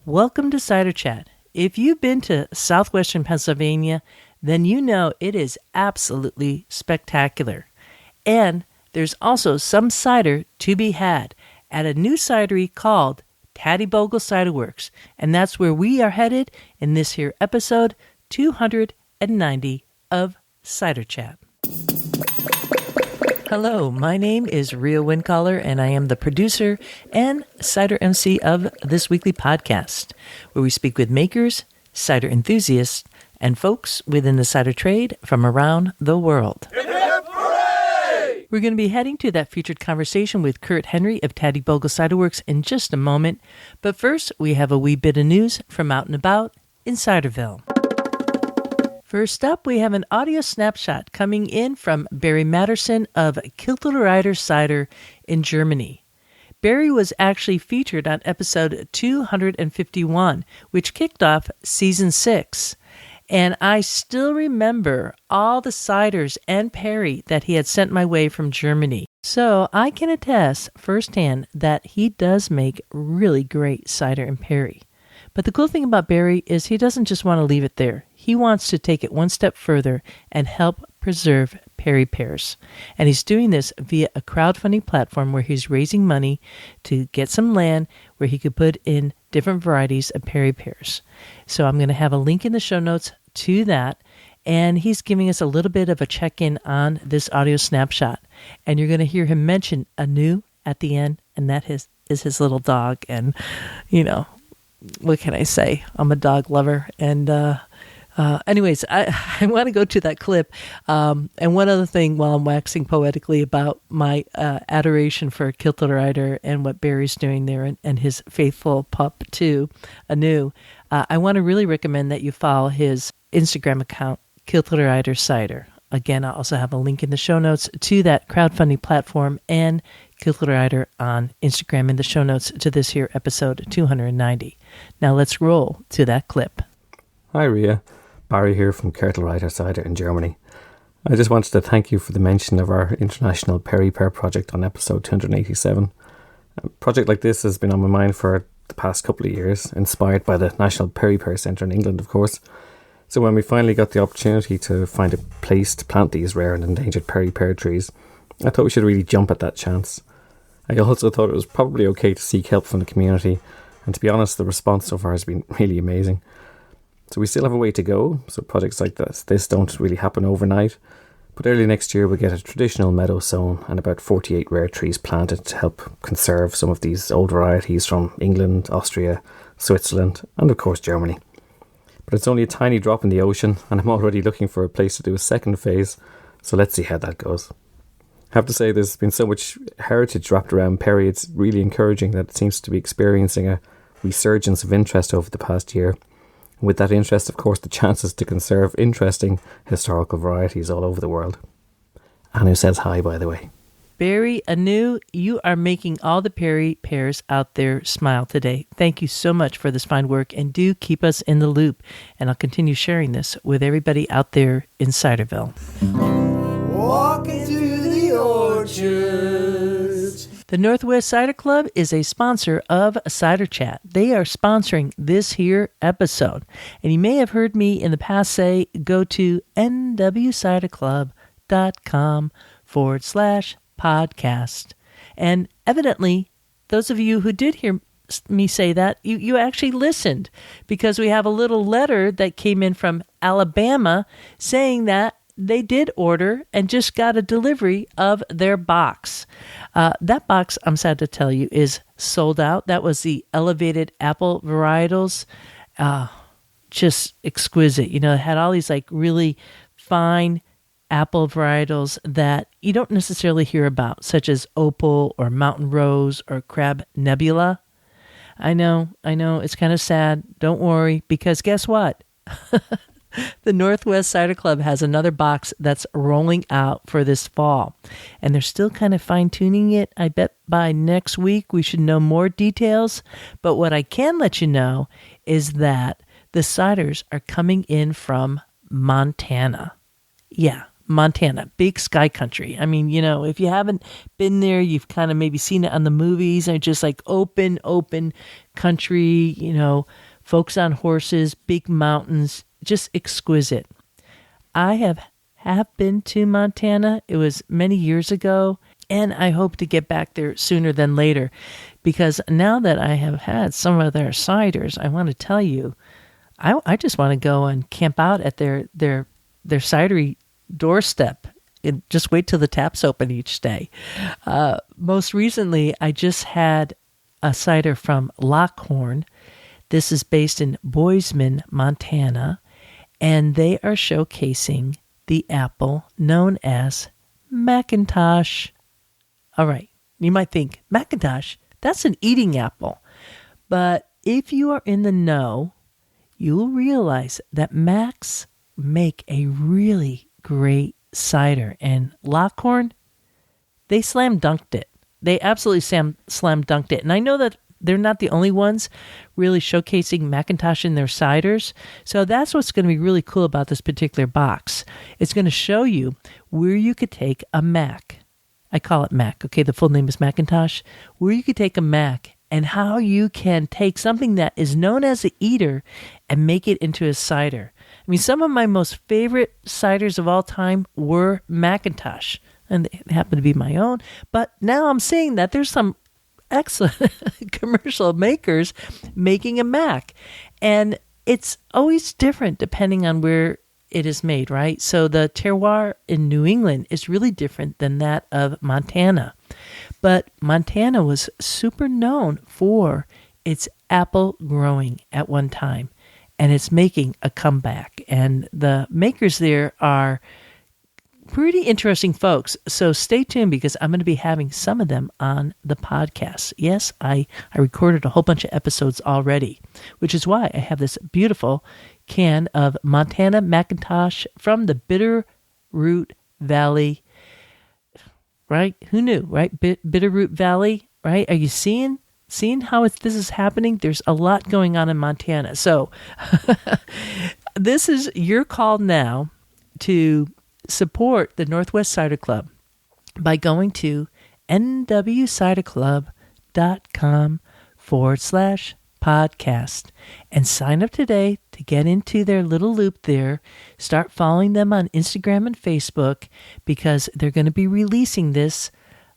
Welcome to Cider Chat. If you've been to southwestern Pennsylvania, then you know it is absolutely spectacular. And there's also some cider to be had at a new cidery called Tattiebogle Ciderworks, and that's where we are headed in this here episode 290 of Cider Chat. Hello, my name is Rhea Windcaller, and I am the producer and cider MC of this weekly podcast, where we speak with makers, cider enthusiasts, and folks within the cider trade from around the world. Hooray! We're going to be heading to that featured conversation with Curt Henry of Tattiebogle Ciderworks in just a moment, but first we have a wee bit of news from out and about in Ciderville. First up, we have an audio snapshot coming in from Barry Matterson of Kiltrider Cider in Germany. Barry was actually featured on episode 251, which kicked off season 6. And I still remember all the ciders and Pear that he had sent my way from Germany. So I can attest firsthand that he does make really great cider and Pear. But the cool thing about Barry is he doesn't just want to leave it there. He wants to take it one step further and help preserve Pear pears. And he's doing this via a crowdfunding platform where he's raising money to get some land where he could put in different varieties of Pear pears. So I'm going to have a link in the show notes to that. And he's giving us a little bit of a check-in on this audio snapshot. And you're going to hear him mention Anu at the end, and that is his little dog. And, you know, what can I say? I'm a dog lover. And anyways, I want to go to that clip. And one other thing while I'm waxing poetically about my adoration for Kiltrider and what Barry's doing there and his faithful pup too, Anu, I want to really recommend that you follow his Instagram account, Kiltrider Cider. Again, I'll also have a link in the show notes to that crowdfunding platform and Kiltrider on Instagram in the show notes to this here episode 290. Now let's roll to that clip. Hi Rhea, Barry here from Kiltrider Cider in Germany. I just wanted to thank you for the mention of our international Pear project on episode 287. A project like this has been on my mind for the past couple of years, inspired by the National Pear Centre in England, of course. So when we finally got the opportunity to find a place to plant these rare and endangered pear trees, I thought we should really jump at that chance. I also thought it was probably okay to seek help from the community, and to be honest, the response so far has been really amazing. So we still have a way to go, so projects like this don't really happen overnight, but early next year we'll get a traditional meadow sown and about 48 rare trees planted to help conserve some of these old varieties from England, Austria, Switzerland, and of course Germany. But it's only a tiny drop in the ocean, and I'm already looking for a place to do a second phase, so let's see how that goes. I have to say there's been so much heritage wrapped around Pear, it's really encouraging that it seems to be experiencing a resurgence of interest over the past year. And with that interest, of course, the chances to conserve interesting historical varieties all over the world. Anu says hi, by the way. Barry, Anu, you are making all the Pear pears out there smile today. Thank you so much for this fine work, and do keep us in the loop. And I'll continue sharing this with everybody out there in Ciderville. Walking through the orchards. The Northwest Cider Club is a sponsor of Cider Chat. They are sponsoring this here episode. And you may have heard me in the past say, go to nwciderclub.com/podcast. And evidently, those of you who did hear me say that, you actually listened, because we have a little letter that came in from Alabama saying that they did order and just got a delivery of their box. That box, I'm sad to tell you, is sold out. That was the elevated apple varietals. Just exquisite. You know, it had all these like really fine apple varietals that you don't necessarily hear about, such as Opal or Mountain Rose or Crab Nebula. I know, it's kind of sad. Don't worry, because guess what? The Northwest Cider Club has another box that's rolling out for this fall, and they're still kind of fine-tuning it. I bet by next week we should know more details, but what I can let you know is that the ciders are coming in from Montana. Yeah, Montana, big sky country. I mean, if you haven't been there, you've kind of maybe seen it on the movies, and just like open country, folks on horses, big mountains, just exquisite. I have been to Montana. It was many years ago, and I hope to get back there sooner than later, because now that I have had some of their ciders, I want to tell you, I just want to go and camp out at their cidery doorstep and just wait till the taps open each day. Most recently, I just had a cider from Lockhorn. This is based in Bozeman, Montana, and they are showcasing the apple known as Macintosh. All right, you might think, Macintosh, that's an eating apple. But if you are in the know, you will realize that Macs make a really great cider. And Lockhorn, they slam dunked it. They absolutely slam dunked it. And I know that they're not the only ones really showcasing Macintosh in their ciders. So that's what's going to be really cool about this particular box. It's going to show you where you could take a Mac. I call it Mac, okay? The full name is Macintosh. Where you could take a Mac and how you can take something that is known as an eater and make it into a cider. I mean, some of my most favorite ciders of all time were Macintosh, and they happen to be my own. But now I'm seeing that there's some excellent commercial makers making a Mac. And it's always different depending on where it is made, right? So the terroir in New England is really different than that of Montana. But Montana was super known for its apple growing at one time, and it's making a comeback. And the makers there are pretty interesting folks. So stay tuned, because I'm going to be having some of them on the podcast. Yes, I recorded a whole bunch of episodes already, which is why I have this beautiful can of Montana Macintosh from the Bitterroot Valley. Right? Who knew, right? Bitterroot Valley, right? Are you seeing how this is happening? There's a lot going on in Montana. So this is your call now to support the Northwest Cider Club by going to nwciderclub.com/podcast and sign up today to get into their little loop there. Start following them on Instagram and Facebook, because they're going to be releasing this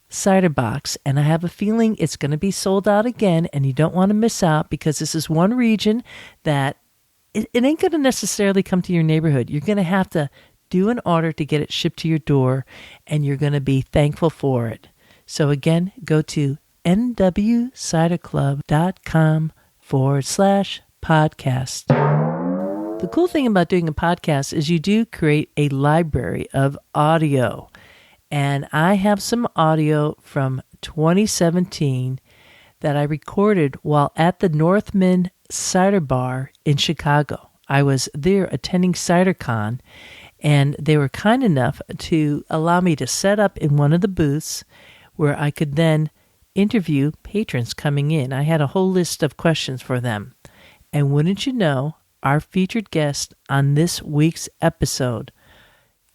cider box, and I have a feeling it's going to be sold out again, and you don't want to miss out, because this is one region that it ain't going to necessarily come to your neighborhood. You're going to have to do an order to get it shipped to your door, and you're going to be thankful for it. So again, go to nwciderclub.com/podcast. The cool thing about doing a podcast is you do create a library of audio. And I have some audio from 2017 that I recorded while at the Northman Cider Bar in Chicago. I was there attending CiderCon, and they were kind enough to allow me to set up in one of the booths where I could then interview patrons coming in. I had a whole list of questions for them. And wouldn't you know, our featured guest on this week's episode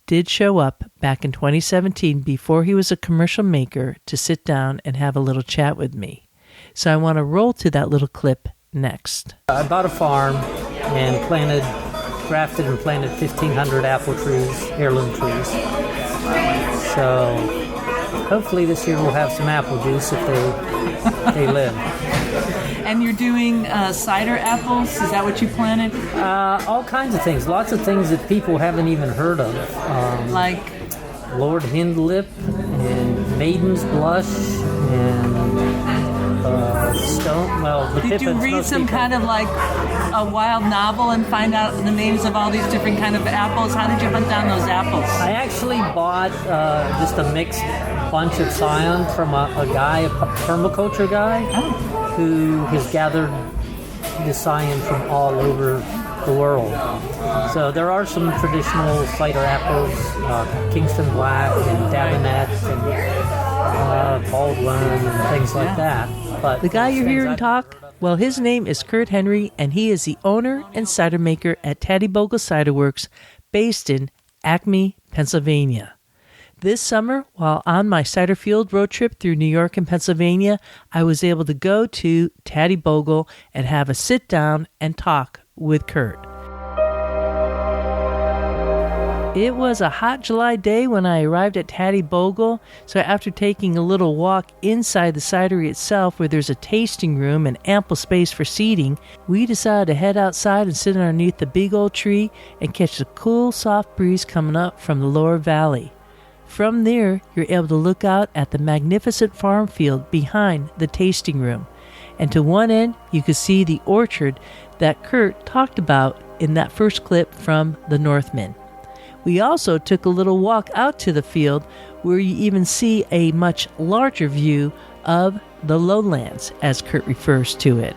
did show up back in 2017 before he was a commercial maker to sit down and have a little chat with me. So I want to roll to that little clip next. I bought a farm and grafted and planted 1,500 apple trees, heirloom trees. So hopefully this year we'll have some apple juice if they live. And you're doing cider apples? Is that what you planted? All kinds of things. Lots of things that people haven't even heard of. Like? Lord Hindlip and Maiden's Blush and Stone. Well, the Did you read some kind of like a wild novel and find out the names of all these different kind of apples? How did you hunt down those apples? I actually bought just a mixed bunch of scion from a guy, a permaculture guy, who has gathered the scion from all over the world. So there are some traditional cider apples, Kingston Black and Dabinet and Baldwin and things like that. But the guy you're hearing talk, well, his name is Curt Henry, and he is the owner and cider maker at Tattiebogle Ciderworks, based in Acme, Pennsylvania. This summer, while on my cider field road trip through New York and Pennsylvania, I was able to go to Tattiebogle and have a sit down and talk with Curt. It was a hot July day when I arrived at Tattiebogle, so after taking a little walk inside the cidery itself where there's a tasting room and ample space for seating, we decided to head outside and sit underneath the big old tree and catch the cool, soft breeze coming up from the lower valley. From there, you're able to look out at the magnificent farm field behind the tasting room, and to one end, you could see the orchard that Curt talked about in that first clip from The Northman. We also took a little walk out to the field where you even see a much larger view of the lowlands, as Curt refers to it.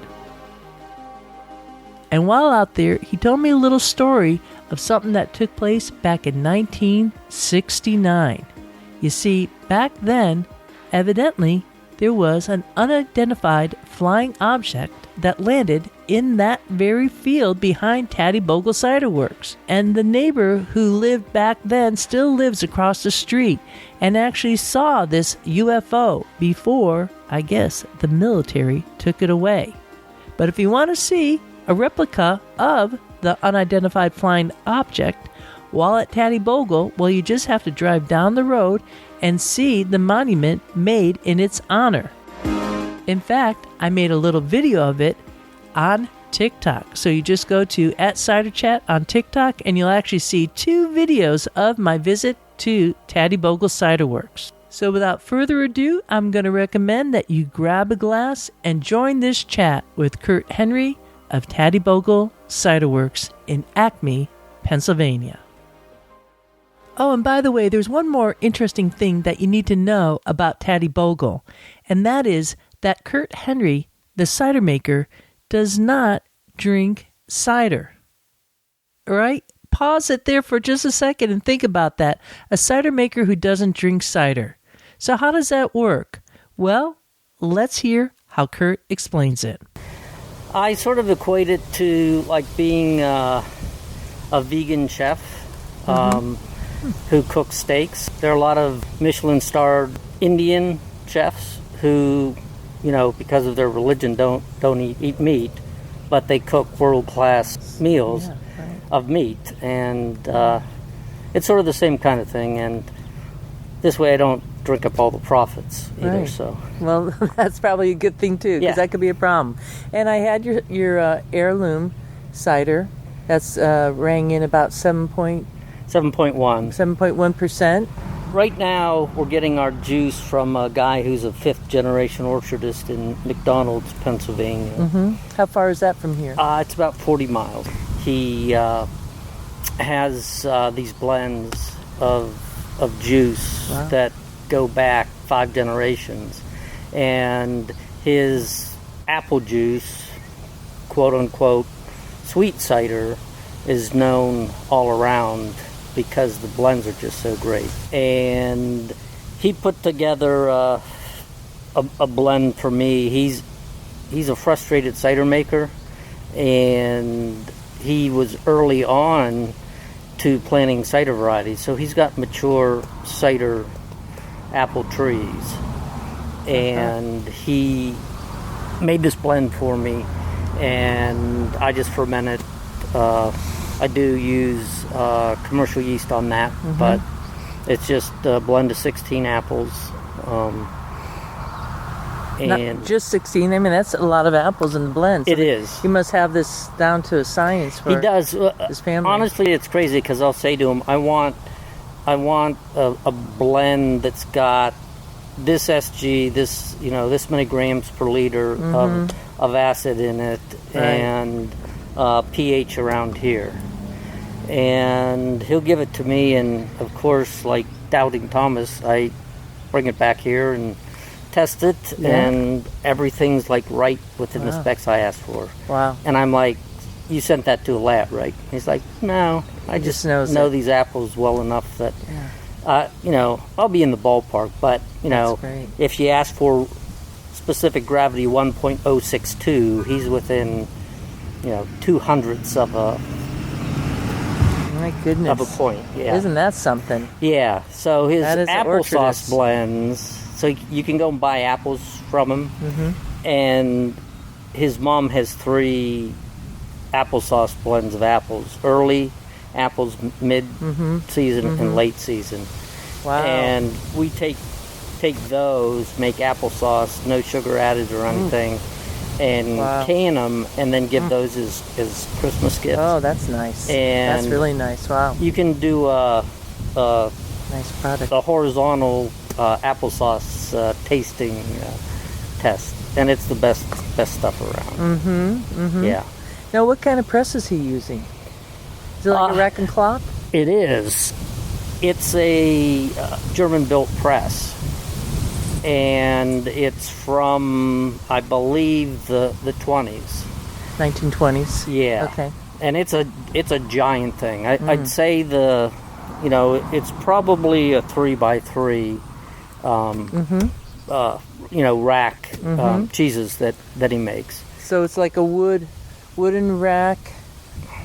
And while out there, he told me a little story of something that took place back in 1969. You see, back then, evidently, there was an unidentified flying object that landed in that very field behind Tattiebogle Ciderworks. And the neighbor who lived back then still lives across the street and actually saw this UFO before, I guess, the military took it away. But if you want to see a replica of the unidentified flying object while at Tattiebogle, well, you just have to drive down the road and see the monument made in its honor. In fact, I made a little video of it on TikTok. So you just go to @CiderChat on TikTok and you'll actually see 2 videos of my visit to Tattiebogle Ciderworks. So without further ado, I'm going to recommend that you grab a glass and join this chat with Curt Henry of Tattiebogle Ciderworks in Acme, Pennsylvania. Oh, and by the way, there's one more interesting thing that you need to know about Tattiebogle, and that is that Curt Henry, the cider maker, does not drink cider. All right? Pause it there for just a second and think about that. A cider maker who doesn't drink cider. So how does that work? Well, let's hear how Curt explains it. I sort of equate it to like being a vegan chef who cooks steaks. There are a lot of Michelin-starred Indian chefs who, you know, because of their religion, don't eat meat, but they cook world-class meals of meat, and it's sort of the same kind of thing. And this way, I don't drink up all the profits either. Right. So, well, that's probably a good thing too, because that could be a problem. And I had your heirloom cider. That's rang in about 7.1%. Right now, we're getting our juice from a guy who's a 5th-generation orchardist in McDonald's, Pennsylvania. Mm-hmm. How far is that from here? It's about 40 miles. He has these blends of juice that go back 5 generations. And his apple juice, quote-unquote, sweet cider, is known all around because the blends are just so great. And he put together a blend for me. He's a frustrated cider maker, and he was early on to planting cider varieties. So he's got mature cider apple trees. And he made this blend for me, and I just ferment it. I do use commercial yeast on that, but it's just a blend of 16 apples. And not just 16. I mean, that's a lot of apples in the blend. So it is. He must have this down to a science for he does. His family. Honestly, it's crazy because I'll say to him, I want a blend that's got this SG, this many grams per liter of acid in it, and pH around here. And he'll give it to me, and of course, like Doubting Thomas, I bring it back here and test it, and everything's like right within the specs I asked for. Wow. And I'm like, you sent that to a lab, right? He's like, no, I just know these apples well enough that, I'll be in the ballpark, but, if you ask for specific gravity 1.062, he's within, 2/100ths of a My goodness. of a point. Yeah. Isn't that something? Yeah. So his That is an applesauce orchardist. blends. So you can go and buy apples from him, and his mom has 3 applesauce blends of apples: early apples, mid-season, and late season. Wow. And we take those, make applesauce, no sugar added or anything, and Wow. can them, and then give those as Christmas gifts. Oh, that's nice. And That's really nice. Wow. You can do a Nice product. horizontal applesauce tasting test, and it's the best stuff around. Yeah, Now, what kind of press is he using? Is it like a rack and cloth? it is. It's a German-built press, and it's from, I believe, the 20s. 1920s. Yeah. Okay. And it's a giant thing. I'd say it's probably a 3x3, rack cheeses that he makes. So it's like a wooden rack.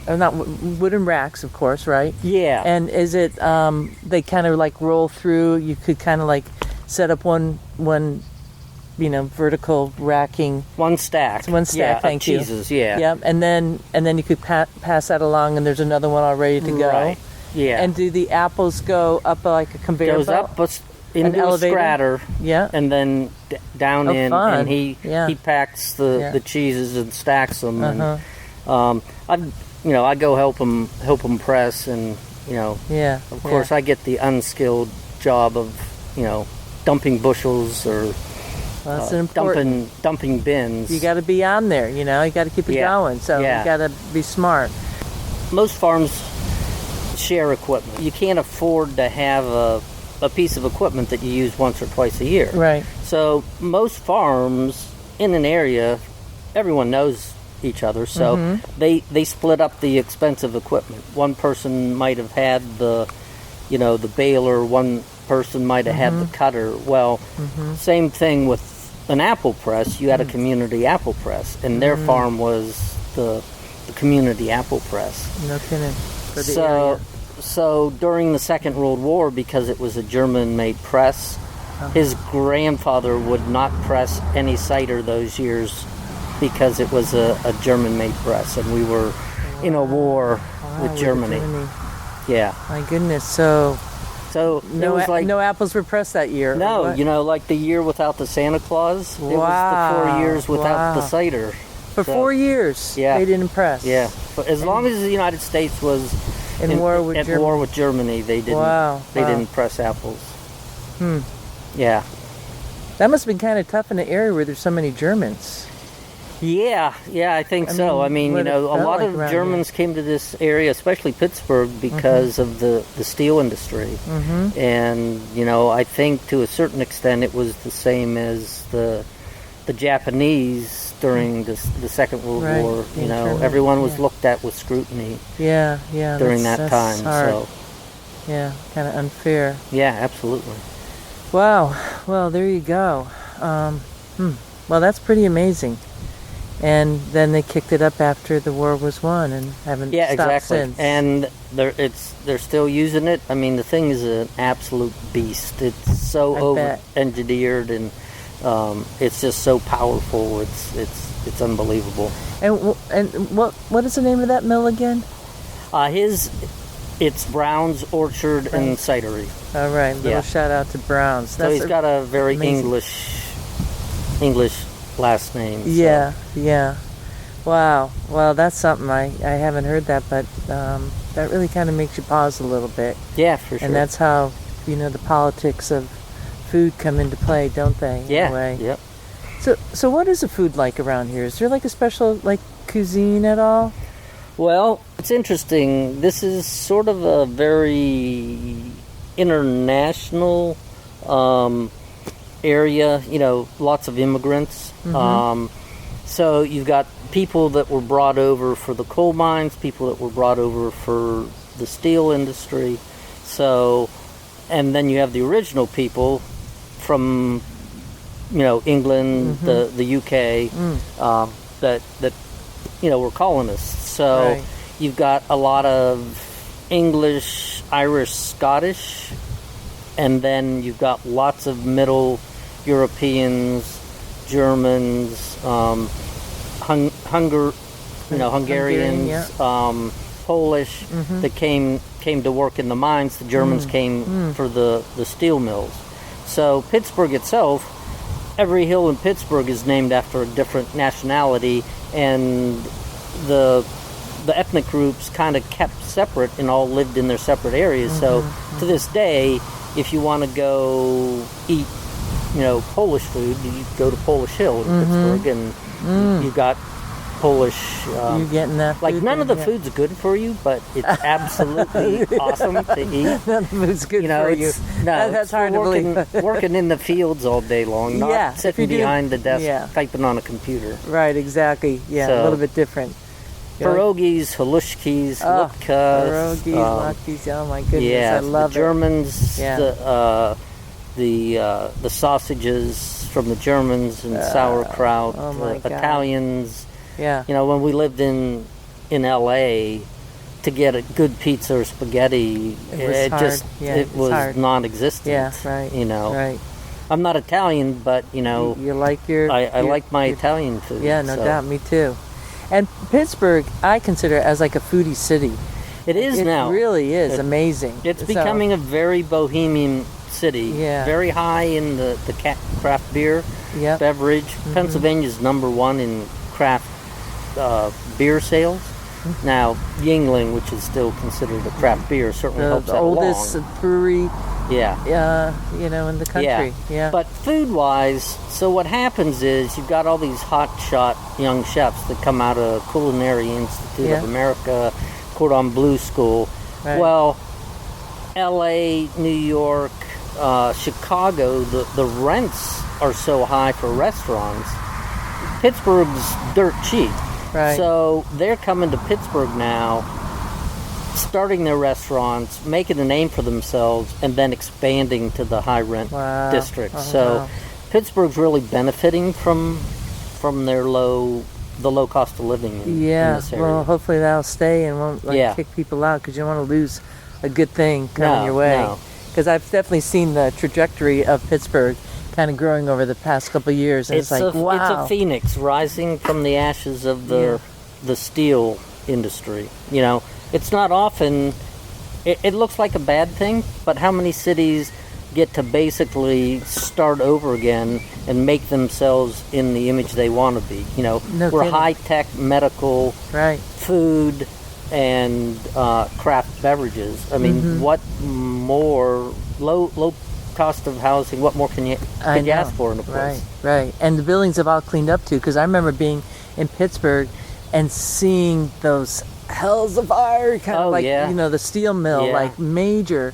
Not wooden racks, of course, right? Yeah. And is it? They kind of like roll through. You could kind of like set up one vertical racking. One stack. One stack. Of Thank you. cheeses. Yeah. Yep. And then you could pass that along, and there's another one all ready to go. Right. Yeah. And do the apples go up like a conveyor goes belt? up into a elevator? Yeah. and then down in, fun. and he packs the cheeses and stacks them. And, I go help him press, and of course I get the unskilled job of dumping bushels or Well, that's an important. dumping bins. You got to be on there. You got to keep it going. So you got to be smart. Most farms share equipment. You can't afford to have a piece of equipment that you use once or twice a year. Right. So most farms in an area, everyone knows each other, so they split up the expensive equipment. One person might have had the baler, one person might have had the cutter. Well, same thing with an apple press. You had a community apple press, and their farm was the community apple press. No kidding. For the area. So during the Second World War, because it was a German-made press, his grandfather would not press any cider those years because it was a German-made press, and we were in a war with Germany. Yeah. My goodness. So it was like no apples were pressed that year. no, like the year without the Santa Claus. It was the 4 years without the cider. For 4 years, they didn't press. Yeah, but as long as the United States was in war with Germany. war with Germany, they didn't. They didn't press apples. Yeah. That must have been kind of tough in an area where there's so many Germans. Yeah, I think so. I mean, a lot of Germans came to this area, especially Pittsburgh, because of the steel industry. And, I think to a certain extent it was the same as the Japanese during the Second World War. Everyone was looked at with scrutiny. Yeah. During that time. Hard. So. Yeah, kind of unfair. Yeah, absolutely. Wow. Well, there you go. Well, that's pretty amazing. And then they kicked it up after the war was won and haven't stopped since. And they're still using it. I mean, the thing is an absolute beast. It's so over-engineered, and it's just so powerful. It's unbelievable. And what is the name of that mill again? It's Brown's Orchard and Cidery. All right, little shout out to Brown's. So he's got a very English last name. Yeah. Wow. Well, that's something I haven't heard that, but that really kind of makes you pause a little bit. Yeah, for sure. And that's how the politics of food come into play, don't they? Yeah. In a way. Yep. So what is the food like around here? Is there like a special cuisine at all? Well, it's interesting. This is sort of a very international area. Lots of immigrants. So you've got people that were brought over for the coal mines, people that were brought over for the steel industry. So, and then you have the original people from, England, the UK, that were colonists. So you've got a lot of English, Irish, Scottish, and then you've got lots of Middle Europeans, Germans, Hungarians, Polish that came to work in the mines. The Germans came for the steel mills. So Pittsburgh itself, every hill in Pittsburgh is named after a different nationality, and the ethnic groups kind of kept separate and all lived in their separate areas. So to this day, if you want to go eat, Polish food, you go to Polish Hill in Pittsburgh, and you've got Polish. You're getting that. Like none of the food's good for you, but it's absolutely awesome to eat. None of the food's good for you. That's hard to believe. Working in the fields all day long, not sitting behind the desk typing on a computer. Right, exactly. Yeah, So, a little bit different. Pierogies, halushkis, lupkas. Pierogies, latkes. Oh my goodness, I love the Germans, the sausages from the Germans and sauerkraut. Oh my God. Italians. Yeah. When we lived in LA, to get a good pizza or spaghetti, it was hard. non-existent. Yeah, right. Right. I'm not Italian, but you like your. I like my Italian food. Yeah, no doubt. Me too. And Pittsburgh, I consider as like a foodie city. It is now. It really is amazing. It's becoming a very bohemian city. Yeah. Very high in the craft beer beverage. Pennsylvania's #1 in craft beer sales. Now, Yingling, which is still considered a craft beer, certainly helps that along. The oldest brewery. Yeah. In the country. Yeah. But food-wise, so what happens is you've got all these hot-shot young chefs that come out of Culinary Institute of America, Cordon Bleu School. Right. Well, L.A., New York, Chicago, the rents are so high for restaurants. Pittsburgh's dirt cheap. Right. So they're coming to Pittsburgh now, starting their restaurants, making a name for themselves, and then expanding to the high rent districts. So Pittsburgh's really benefiting from the low cost of living in this area. Well, hopefully that'll stay and won't kick people out, because you don't want to lose a good thing coming your way. Because I've definitely seen the trajectory of Pittsburgh kind of growing over the past couple of years, and it's like, wow. It's a phoenix rising from the ashes of the steel industry. It's not often, it looks like a bad thing, but how many cities get to basically start over again and make themselves in the image they want to be? We're high-tech medical, food, and craft beverages. I mean, what more, low cost of housing, what more can you ask for in a place? Right. And the buildings have all cleaned up too, because I remember being in Pittsburgh and seeing those hells of fire, kind of like the steel mill, like major.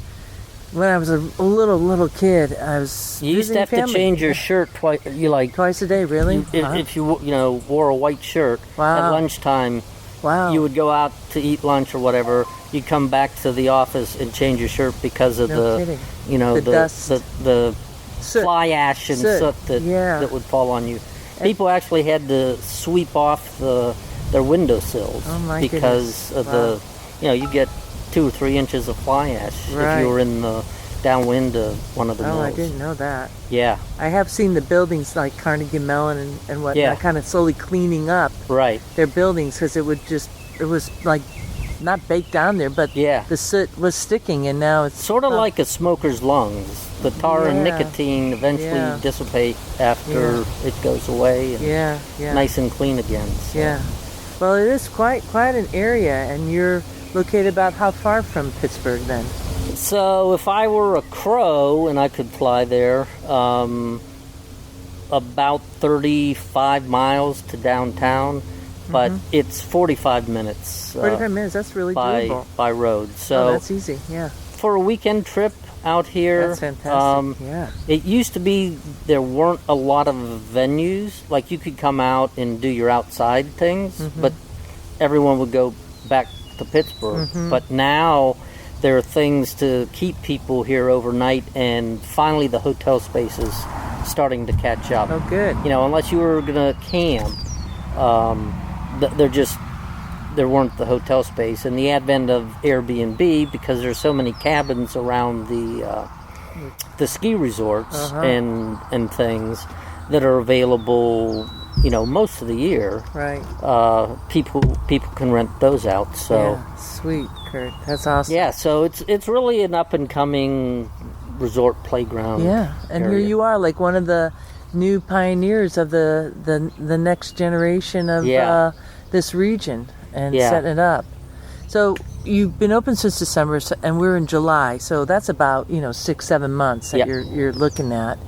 When I was a little kid, I was. You used to have to change your shirt twice. Twice a day, really? If you wore a white shirt at lunchtime, you would go out to eat lunch or whatever. You'd come back to the office and change your shirt because of the dust, the fly ash and soot that would fall on you. People actually had to sweep off their windowsills because of you get 2 or 3 inches of fly ash if you were in the downwind of one of the mills. I didn't know that. Yeah. I have seen the buildings like Carnegie Mellon and whatnot kind of slowly cleaning up their buildings, because it was like not baked down there, but the soot was sticking, and now it's sort of like a smoker's lungs. The tar and nicotine eventually dissipate after it goes away, and nice and clean again. So. Yeah. Well, it is quite an area, and you're located about how far from Pittsburgh then? So if I were a crow and I could fly there, about 35 miles to downtown, but it's 45 minutes. 45 minutes, that's really doable. By road. So that's easy, For a weekend trip out here, that's fantastic. It used to be there weren't a lot of venues. Like you could come out and do your outside things, but everyone would go back to Pittsburgh. But now there are things to keep people here overnight, and finally the hotel space is starting to catch up. Oh, good. Unless you were going to camp, they're just there weren't the hotel space, and the advent of Airbnb, because there's so many cabins around the ski resorts and things that are available, most of the year. Right. People can rent those out. So yeah, sweet, Curt. That's awesome. Yeah, so it's really an up and coming resort playground. Yeah, and area. here you are, like one of the new pioneers of the next generation of this region and setting it up. So you've been open since December, and we're in July, so that's about 6-7 months that you're looking at.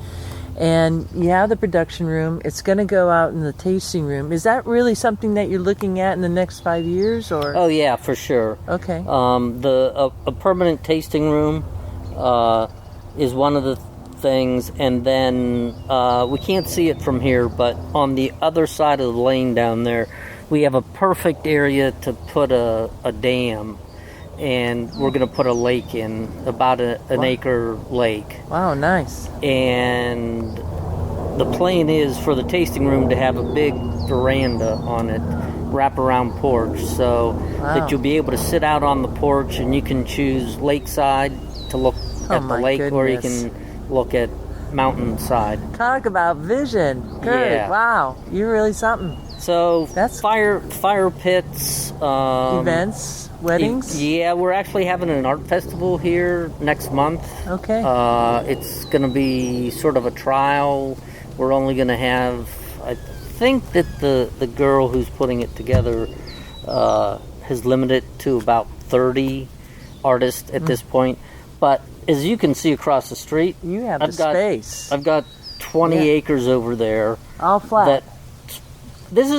And you have the production room. It's going to go out in the tasting room. Is that really something that you're looking at in the next 5 years, or? Oh yeah, for sure. Okay. A permanent tasting room is one of the things, and then we can't see it from here, but on the other side of the lane down there, we have a perfect area to put a dam, and we're going to put a lake in, about an acre lake. Wow, nice. And the plan is for the tasting room to have a big veranda on it, wraparound porch, so that you'll be able to sit out on the porch, and you can choose lakeside to look at the lake, or you can look at mountainside. Talk about vision. Good. Yeah. Wow, you're really something. So that's fire pits, events, weddings. Yeah, we're actually having an art festival here next month. Okay. It's going to be sort of a trial. We're only going to have, I think that the girl who's putting it together has limited it to about 30 artists at this point. But as you can see across the street, you have the space. I've got 20 acres over there. All flat. This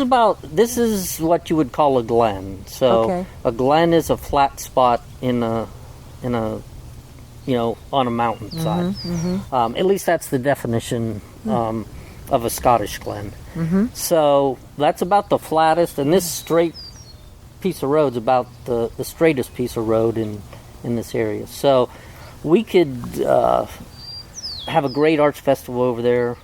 is what you would call a glen. So a glen is a flat spot in a on a mountainside. At least that's the definition of a Scottish glen. So that's about the flattest, and this straight piece of road's about the straightest piece of road in this area. So we could have a great arts festival over there.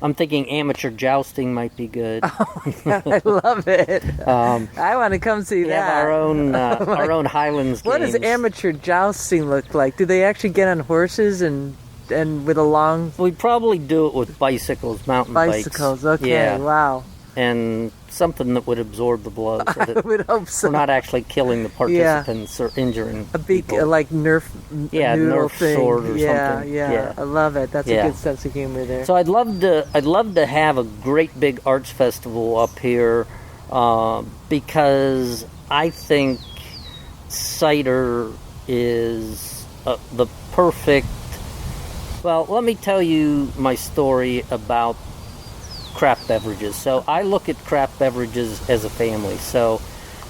I'm thinking amateur jousting might be good. I love it. I want to come see that. We have our own Highlands games. What does amateur jousting look like? Do they actually get on horses and with a long... We'd probably do it with bicycles, mountain bicycles, bikes. Okay, wow. And something that would absorb the blow, so that I would hope so. We're not actually killing the participants or injuring people. Like Nerf thing. Sword or something. Yeah, I love it. That's a good sense of humor there. So I'd love to have a great big arts festival up here, because I think cider is the perfect... Well, let me tell you my story about craft beverages. So I look at craft beverages as a family. So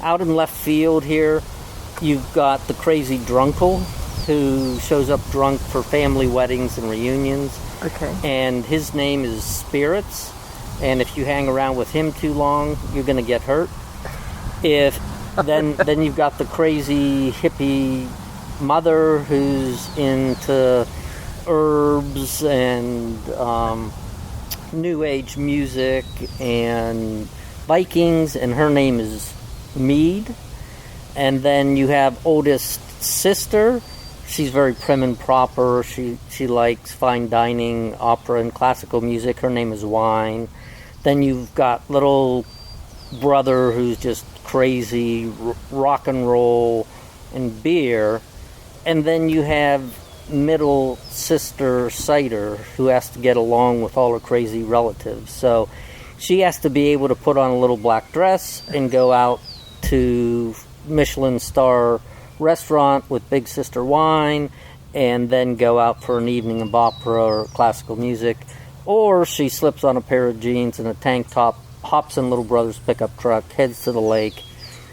out in left field here, you've got the crazy drunkle who shows up drunk for family weddings and reunions. Okay. And his name is Spirits. And if you hang around with him too long, you're going to get hurt. Then you've got the crazy hippie mother who's into herbs and new age music and Vikings, and her name is Mead. And then you have oldest sister. She's very prim and proper. She likes fine dining, opera, and classical music. Her name is Wine. Then you've got little brother who's just crazy, rock and roll and beer. And then you have middle sister Cider, who has to get along with all her crazy relatives. So she has to be able to put on a little black dress and go out to Michelin star restaurant with big sister Wine, and then go out for an evening of opera or classical music. Or she slips on a pair of jeans and a tank top, hops in little brother's pickup truck, heads to the lake,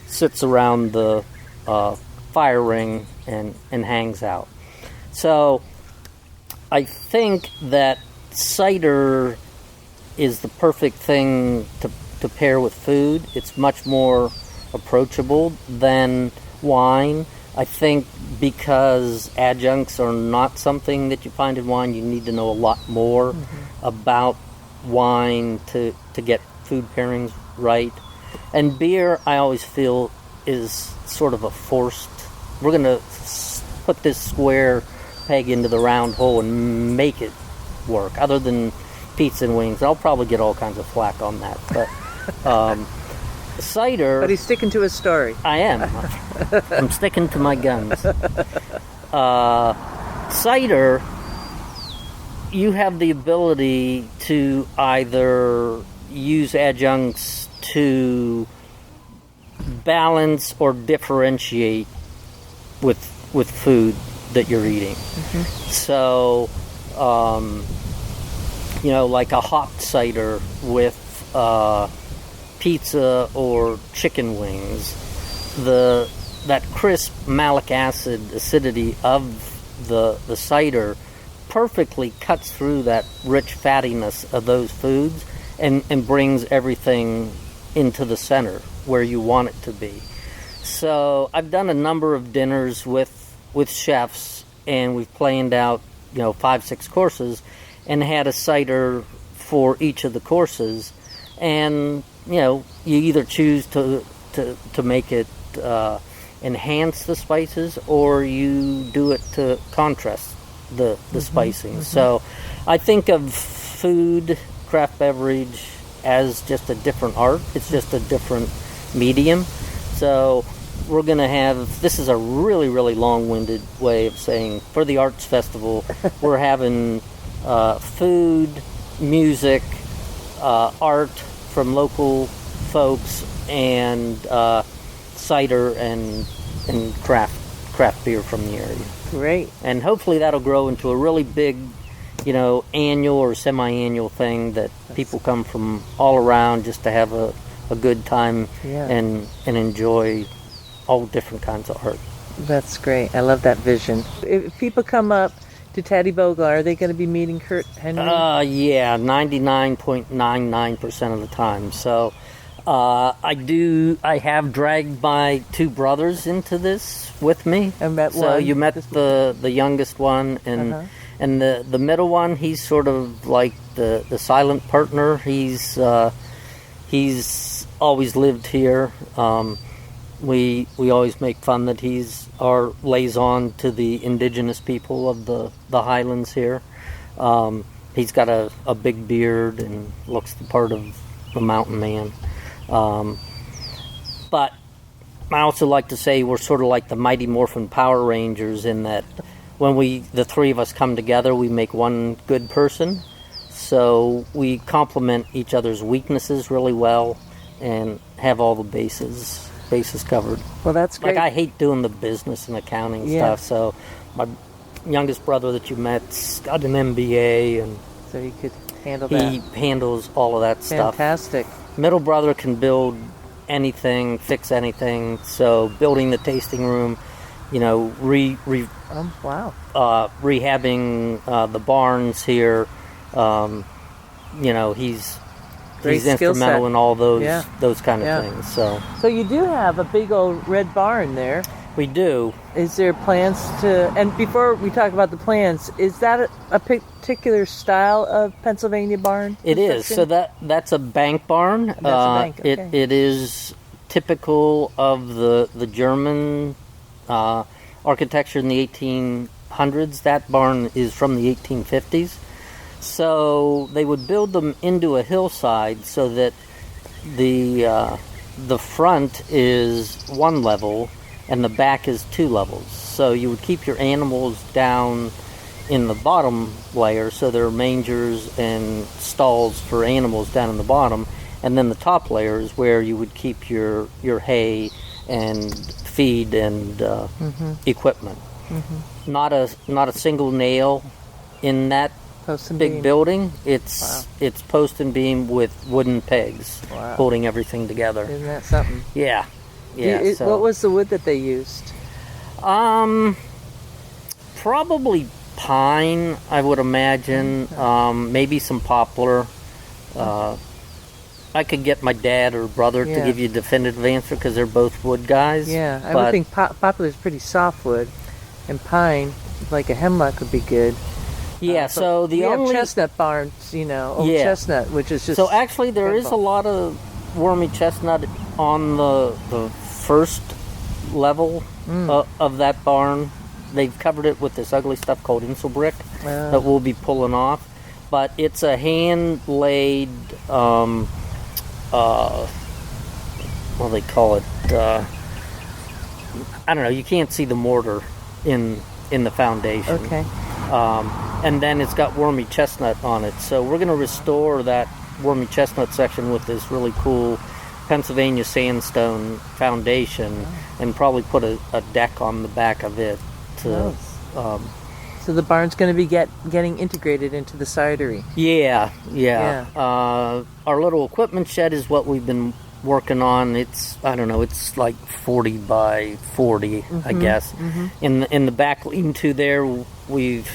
sits around the fire ring and hangs out. So I think that cider is the perfect thing to pair with food. It's much more approachable than wine. I think because adjuncts are not something that you find in wine, you need to know a lot more about wine to get food pairings right. And beer, I always feel, is sort of a forced. We're going to put this square peg into the round hole and make it work. Other than pizza and wings, I'll probably get all kinds of flack on that. But cider. But he's sticking to his story. I am. I'm sticking to my guns. Cider, you have the ability to either use adjuncts to balance or differentiate with food that you're eating. So, like a hot cider with pizza or chicken wings, that crisp malic acid acidity of the cider perfectly cuts through that rich fattiness of those foods and brings everything into the center where you want it to be. So I've done a number of dinners with chefs, and we've planned out 5-6 courses and had a cider for each of the courses. And you either choose to make it enhance the spices, or you do it to contrast the spicing. So I think of food, craft beverage, as just a different art. It's just a different medium. So we're going to have, this is a really, really long-winded way of saying, for the Arts Festival, we're having food, music, art from local folks, and cider and craft beer from the area. Great. And hopefully that'll grow into a really big, annual or semi-annual thing that people come from all around just to have a good time and enjoy all different kinds of art. That's great. I love that vision. If people come up to Tattiebogle, are they going to be meeting Curt Henry? Yeah, 99.99% of the time. So I have dragged my two brothers into this with me. I met so one. You met the youngest one, and the middle one, he's sort of like the silent partner. He's always lived here. We always make fun that he's our liaison to the indigenous people of the Highlands here. He's got a big beard and looks the part of a mountain man. But I also like to say we're sort of like the Mighty Morphin Power Rangers, in that when the three of us come together, we make one good person. So we complement each other's weaknesses really well and have all the bases covered. Well, that's great. Like, I hate doing the business and accounting stuff, so my youngest brother that you met's got an MBA, and so he could handle that. He handles all of that stuff. Fantastic. Middle brother can build anything, fix anything. So building the tasting room, rehabbing the barns here. He's instrumental in all those kind of things. So you do have a big old red barn there. We do. Is there plans to? And before we talk about the plans, is that a particular style of Pennsylvania barn? It is. So that's a bank barn. That's a bank. Okay. It is typical of the German architecture in the 1800s. That barn is from the 1850s. So they would build them into a hillside so that the front is one level and the back is 2 levels. So you would keep your animals down in the bottom layer, so there are mangers and stalls for animals down in the bottom, and then the top layer is where you would keep your hay and feed and equipment. Not a single nail in that big building. It's post and beam with wooden pegs holding everything together. Isn't that something? Yeah. What was the wood that they used? Probably pine, I would imagine. Maybe some poplar. I could get my dad or brother to give you a definitive answer, because they're both wood guys. Yeah, I would think poplar is pretty soft wood, and pine, like a hemlock, would be good. Yeah, so we have chestnut barns, old chestnut, which is just... So actually there is a lot of wormy chestnut on the first level of that barn. They've covered it with this ugly stuff called insul brick that we'll be pulling off. But it's a hand-laid, what do they call it? I don't know. You can't see the mortar in the foundation. Okay. And then it's got wormy chestnut on it. So we're going to restore that wormy chestnut section with this really cool Pennsylvania sandstone foundation and probably put a deck on the back of it. To, so the barn's going to be getting integrated into the cidery. Yeah. Our little equipment shed is what we've been working on. It's it's like 40 by 40, I guess. In the back lean-to there, we've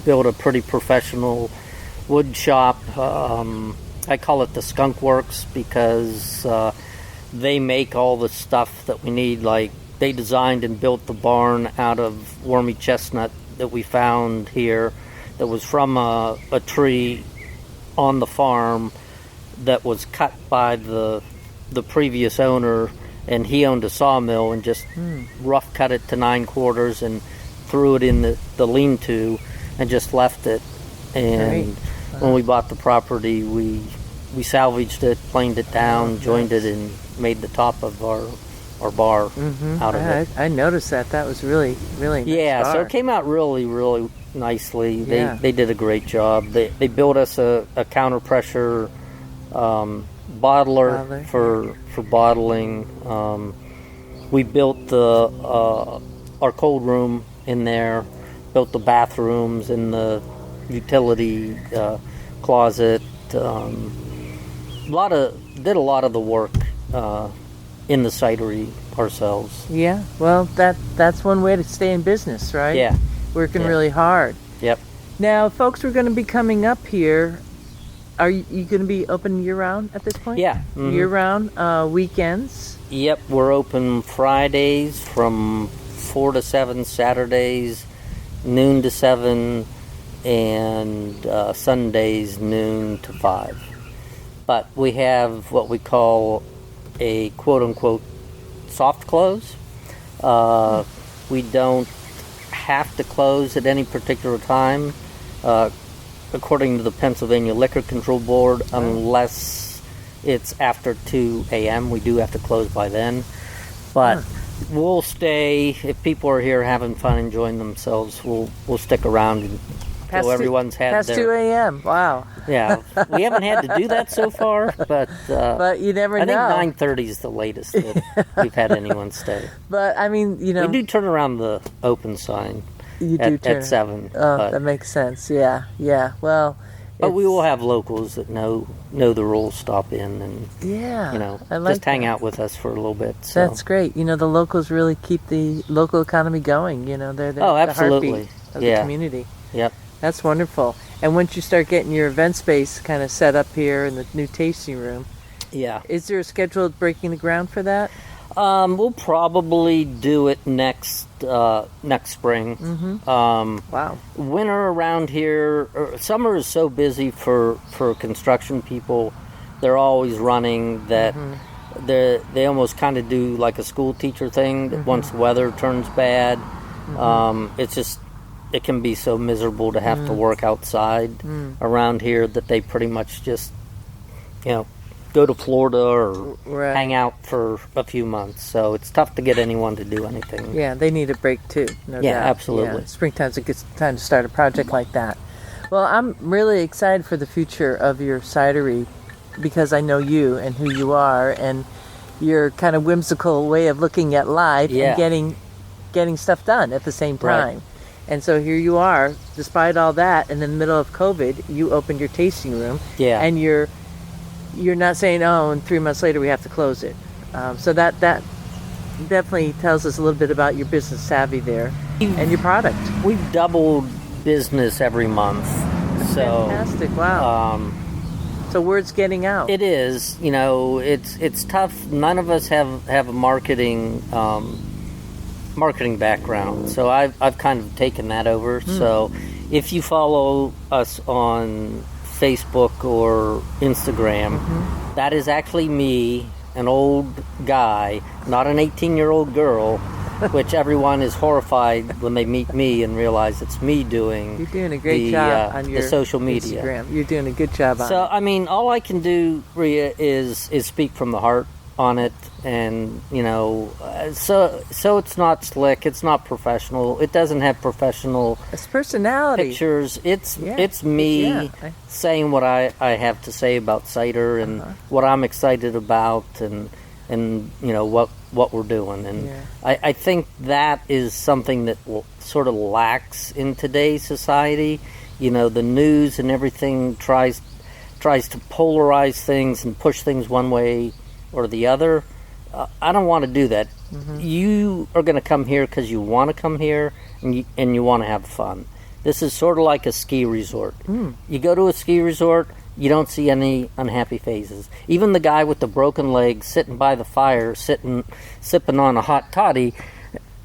built a pretty professional wood shop. I call it the Skunk Works because they make all the stuff that we need. Like, they designed and built the barn out of wormy chestnut that we found here that was from a tree on the farm that was cut by the previous owner, and he owned a sawmill and just rough cut it to 9/4 and threw it in the lean-to and just left it. And when we bought the property, we salvaged it, planed it down, joined it, and made the top of our bar out of it. I noticed that. That was really, really nice bar. So it came out really, really nicely. They did a great job. They built us a counter pressure bottler for bottling. We built our cold room in there, built the bathrooms and the utility closet. Did a lot of the work in the cidery ourselves. Yeah, well, that's one way to stay in business, right? Yeah. Working really hard. Yep. Now, folks, we're going to be coming up here. Are you going to be open year-round at this point? Yeah. Year-round, weekends? Yep, we're open Fridays from 4 to 7, Saturdays noon to 7, and Sundays noon to 5. But we have what we call a quote-unquote soft close. We don't have to close at any particular time, according to the Pennsylvania Liquor Control Board, unless it's after 2 a.m. We do have to close by then. But we'll stay. If people are here having fun, enjoying themselves, we'll stick around until everyone's had past 2 a.m. Wow. Yeah, we haven't had to do that so far, but you never know. I think 9:30 is the latest that we've had anyone stay. But I mean, we do turn around the open sign. You do turn at 7. Oh, that makes sense. Yeah. Well, but we will have locals that know the rules, stop in, and I like just hang out with us for a little bit. So. That's great. The locals really keep the local economy going. They're the heartbeat of the community. Yep. That's wonderful. And once you start getting your event space kind of set up here in the new tasting room, is there a scheduled breaking the ground for that? We'll probably do it next spring. Wow. Winter around here, summer is so busy for construction people. They're always running that they almost kind of do like a school teacher thing. That once the weather turns bad, it can be so miserable to have to work outside around here that they pretty much just, go to Florida or hang out for a few months. So it's tough to get anyone to do anything. Yeah, they need a break too, no doubt. Absolutely. Yeah, springtime's a good time to start a project like that. Well, I'm really excited for the future of your cidery because I know you and who you are and your kind of whimsical way of looking at life and getting stuff done at the same time. Right. And so here you are, despite all that, in the middle of COVID, you opened your tasting room. Yeah. And you're not saying, and 3 months later we have to close it. So that definitely tells us a little bit about your business savvy there and your product. We've doubled business every month. So fantastic! Wow. So word's getting out. It is. It's tough. None of us have a marketing background, so I've kind of taken that over. So if you follow us on Facebook or Instagram, that is actually me an old guy, not an 18-year-old girl, which everyone is horrified when they meet me and realize it's me doing. You're doing a great job on your the social media. Instagram. You're doing a good job on it. So, I mean, all I can do, Rhea, is speak from the heart on it, and so it's not slick, it's not professional, it doesn't have professional it's personality pictures. It's me saying what I have to say about cider and what I'm excited about, and what we're doing, and I think that is something that sort of lacks in today's society. The news and everything tries to polarize things and push things one way or the other. I don't want to do that. You are going to come here because you want to come here, and you want to have fun. This is sort of like a ski resort. You go to a ski resort, you don't see any unhappy faces. Even the guy with the broken leg sitting by the fire, sipping on a hot toddy,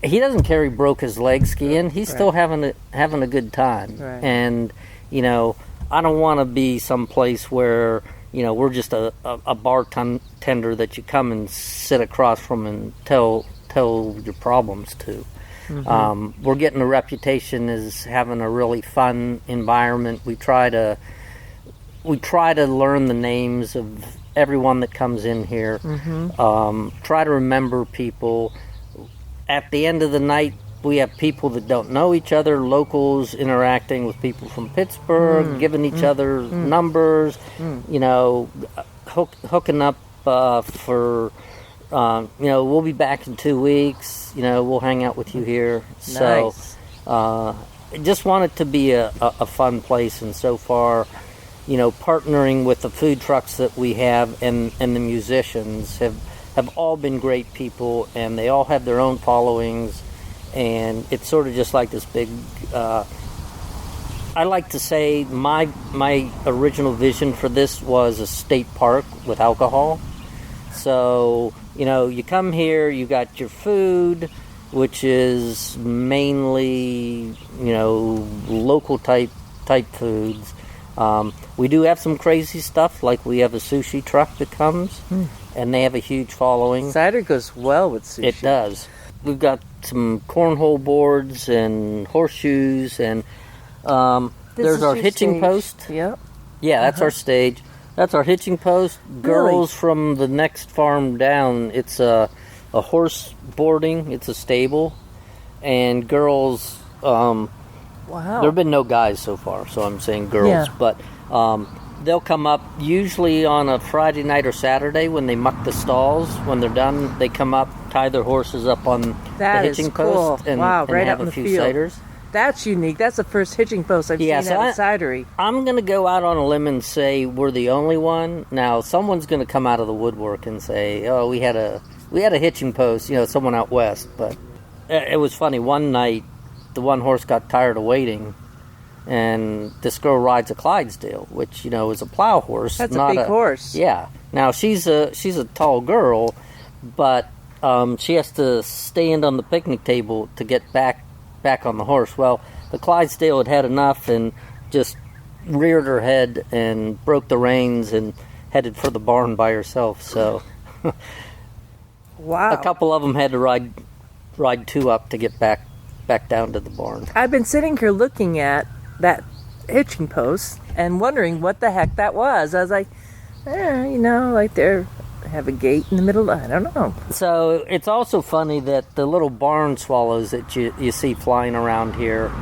he doesn't care he broke his leg skiing. He's still having a good time. Right. And I don't want to be someplace where we're just a bartender that you come and sit across from and tell your problems to. We're getting a reputation as having a really fun environment. We try to learn the names of everyone that comes in here. Try to remember people. At the end of the night, we have people that don't know each other, locals interacting with people from Pittsburgh, giving each other numbers, hooking up for, we'll be back in 2 weeks, we'll hang out with you here. Nice. So, just want it to be a fun place, and so far, partnering with the food trucks that we have and the musicians have all been great people, and they all have their own followings. And it's sort of just like this big, I like to say my original vision for this was a state park with alcohol. So, you come here, you got your food, which is mainly, local type foods. We do have some crazy stuff, like we have a sushi truck that comes, and they have a huge following. Cider goes well with sushi. It does. We've got some cornhole boards and horseshoes, and there's our hitching stage. Post. Yep. Yeah, that's our stage. That's our hitching post. Girls from the next farm down, it's a horse boarding. It's a stable, and girls. Wow. There have been no guys so far, so I'm saying girls, but they'll come up usually on a Friday night or Saturday when they muck the stalls. When they're done, they come up, tie their horses up on the hitching post, and right have out in a the few field. ciders. That's unique. That's the first hitching post I've seen at a cidery. I'm going to go out on a limb and say we're the only one. Now, someone's going to come out of the woodwork and say, "Oh, we had a hitching post." Someone out west. But it was funny. One night, the one horse got tired of waiting, and this girl rides a Clydesdale, which is a plow horse. That's a big horse. Yeah. Now she's a tall girl, but she has to stand on the picnic table to get back on the horse. Well, the Clydesdale had enough and just reared her head and broke the reins and headed for the barn by herself. So, wow. A couple of them had to ride two up to get back down to the barn. I've been sitting here looking at that hitching post and wondering what the heck that was. I was like, like they have a gate in the middle. I don't know. So it's also funny that the little barn swallows that you see flying around here,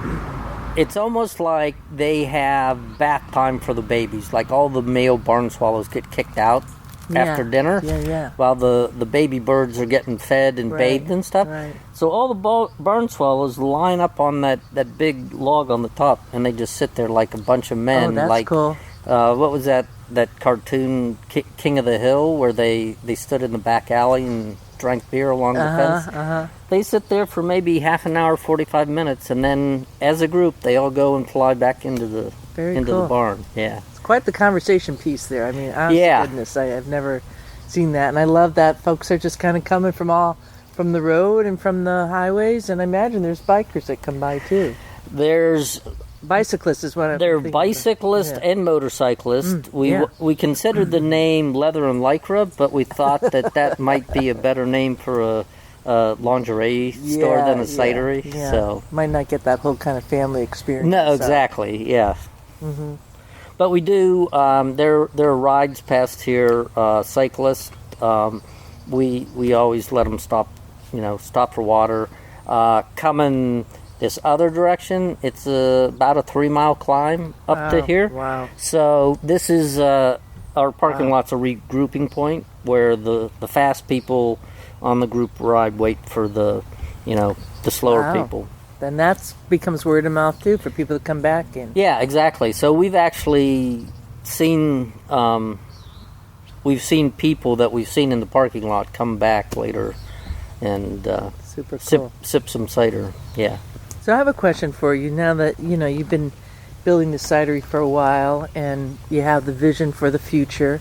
it's almost like they have bath time for the babies. Like all the male barn swallows get kicked out after dinner, while the baby birds are getting fed and bathed and stuff. Right. So all the barn swallows line up on that big log on the top, and they just sit there like a bunch of men. Oh, that's cool. What was that cartoon, King of the Hill, where they stood in the back alley and drank beer along the fence? They sit there for maybe half an hour, 45 minutes, and then as a group, they all go and fly back into the barn. Yeah. Quite the conversation piece there. I mean, honest to goodness, I've never seen that, and I love that folks are just kind of coming from the road and from the highways, and I imagine there's bikers that come by too. There's bicyclist is what I'm They're thinking. bicyclist and motorcyclist. We considered the name Leather and Lycra, but we thought that might be a better name for a lingerie store than a cidery. Yeah. So might not get that whole kind of family experience. no, exactly, yeah. But we do. There are rides past here. Cyclists. We always let them stop. Stop for water. Coming this other direction, it's about a 3-mile climb up to here. Wow. So this is our parking lot's a regrouping point where the fast people on the group ride wait for the slower people. Then that becomes word of mouth too for people to come back in. Yeah, exactly. So we've actually seen people that we've seen in the parking lot come back later and Super cool. sip some cider. Yeah. So I have a question for you now that you've been building the cidery for a while and you have the vision for the future.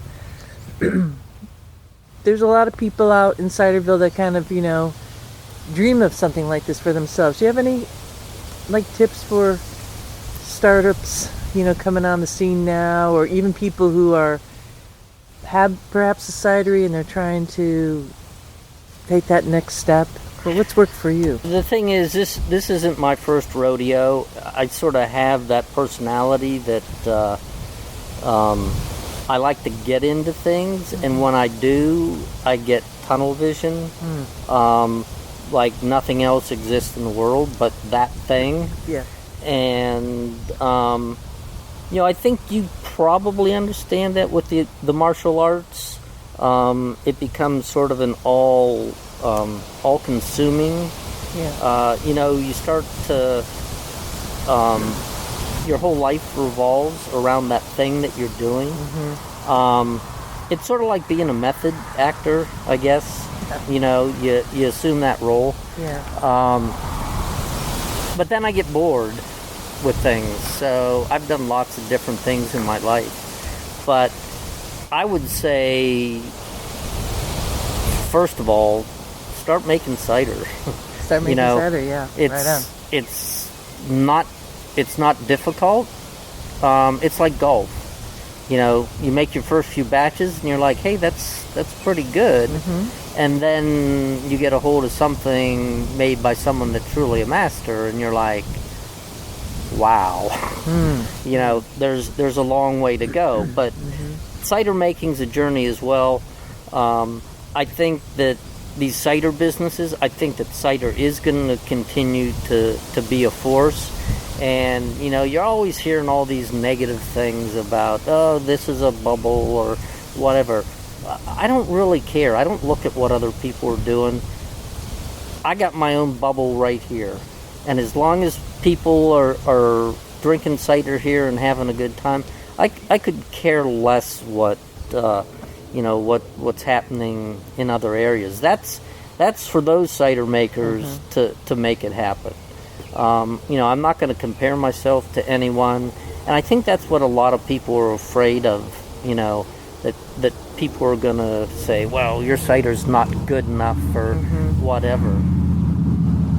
There's a lot of people out in Ciderville that kind of dream of something like this for themselves. Do you have any tips for startups coming on the scene now, or even people who have perhaps a cidery and they're trying to take that next step? Well, what's worked for you? The thing is, this isn't my first rodeo. I sort of have that personality that I like to get into things, and when I do, I get tunnel vision. Like nothing else exists in the world but that thing. Yeah. And I think you probably understand that with the martial arts. It becomes sort of an all-consuming. Yeah. You start to your whole life revolves around that thing that you're doing. It's sort of like being a method actor, I guess. You assume that role. Yeah. But then I get bored with things, so I've done lots of different things in my life. But I would say, first of all, start making cider. Start making cider, yeah. Right on. It's not difficult. It's like golf. You make your first few batches and you're like, hey, that's pretty good. And then you get a hold of something made by someone that's truly a master and you're like, wow. There's a long way to go. But cider making's a journey as well. I think that these cider businesses, I think that cider is going to continue to be a force. And, you're always hearing all these negative things about, oh, this is a bubble or whatever. I don't really care. I don't look at what other people are doing. I got my own bubble right here. And as long as people are drinking cider here and having a good time, I could care less what's happening in other areas. That's for those cider makers to make it happen. I'm not going to compare myself to anyone, and I think that's what a lot of people are afraid of. That people are going to say, well, your cider's not good enough or whatever.